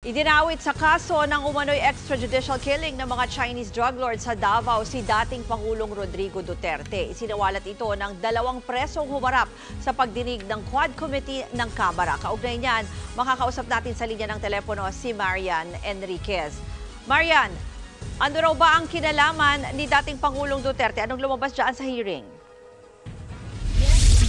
Idinawit sa kaso ng umano'y extrajudicial killing ng mga Chinese drug lords sa Davao si dating Pangulong Rodrigo Duterte. Isinawalat ito ng 2 presong humarap sa pagdinig ng Quad Committee ng Kamara. Kaugnay niyan, makakausap natin sa linya ng telepono si Marian Enriquez. Marian, ano raw ba ang kinalaman ni dating Pangulong Duterte? Anong lumabas dyan sa hearing?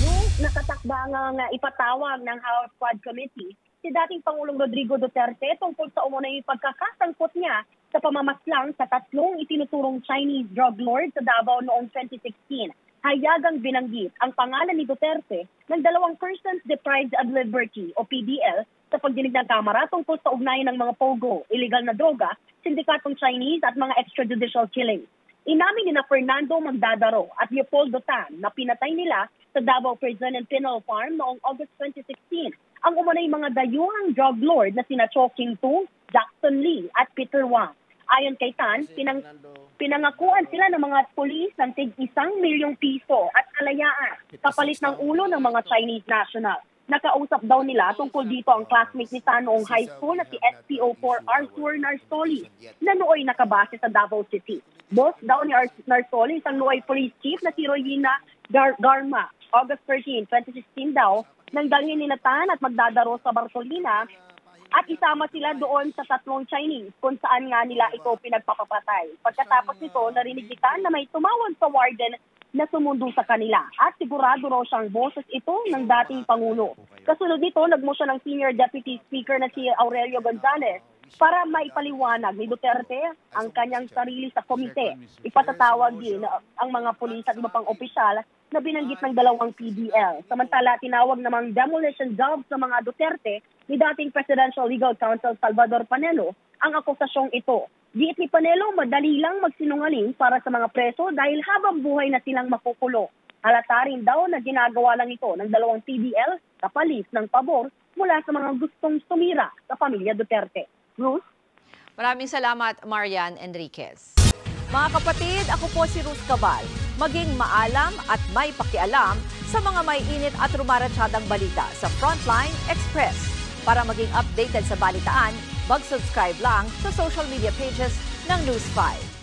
Yung nakatakdang ipatawag ng House Quad Committee si dating Pangulong Rodrigo Duterte tungkol sa umunay pagkakasangkot niya sa pamamaslang sa 3 itinuturong Chinese drug lords sa Davao noong 2016. Hayagang binanggit ang pangalan ni Duterte ng 2 persons deprived of liberty o PDL sa pagdinig ng Kamara tungkol sa ugnayan ng mga pogo, illegal na droga, sindikatong Chinese at mga extrajudicial killings. Inamin ni Fernando Magdadaro at Leopoldo Tan na pinatay nila sa Davao Prison and Penal Farm noong August 2016 ang umunay mga dayuhang drug lord na sina Cho King Tung, Jackson Lee at Peter Wang. Ayon kay Tan, pinangakuan sila ng mga pulis ng tig-1 milyong piso at kalayaan kapalit ng ulo ng mga Chinese national. Nakausap daw nila tungkol dito ang classmate ni Tan noong high school na si SPO4 Arthur Narsolis na nooy nakabase sa Davao City. Boss daw ni Narsolis ang nooy police chief na si Royina Garma. August 13, 2016 daw, nang dalhin ni Tan at Magdadaro sa Bartolina at isama sila doon sa 3 Chinese kung saan nga nila ito pinagpapapatay. Pagkatapos nito, narinig ni Tan na may tumawag sa warden na sumundo sa kanila at sigurado raw siyang boses ito ng dating Pangulo. Kasunod nito, nagmotion ng Senior Deputy Speaker na si Aurelio Gonzales para maipaliwanag ni Duterte ang kanyang sarili sa komite. Ipatatawag din ang mga pulis at iba pang opisyal na binanggit ng 2 PDL. Samantala, tinawag namang demolition job sa mga Duterte ni dating Presidential Legal Counsel Salvador Panelo ang akusasyong ito. Diit ni Panelo, madali lang magsinungaling para sa mga preso dahil habang buhay na silang makukulong. Halata rin daw na ginagawa lang ito ng 2 PDL kapalit ng pabor mula sa mga gustong sumira sa pamilya Duterte. Ruth? Maraming salamat, Marian Enriquez. Mga kapatid, ako po si Ruth Cabal. Maging maalam at may pakialam sa mga may init at rumaratsyadang balita sa Frontline Express. Para maging updated sa balitaan, mag-subscribe lang sa social media pages ng News 5.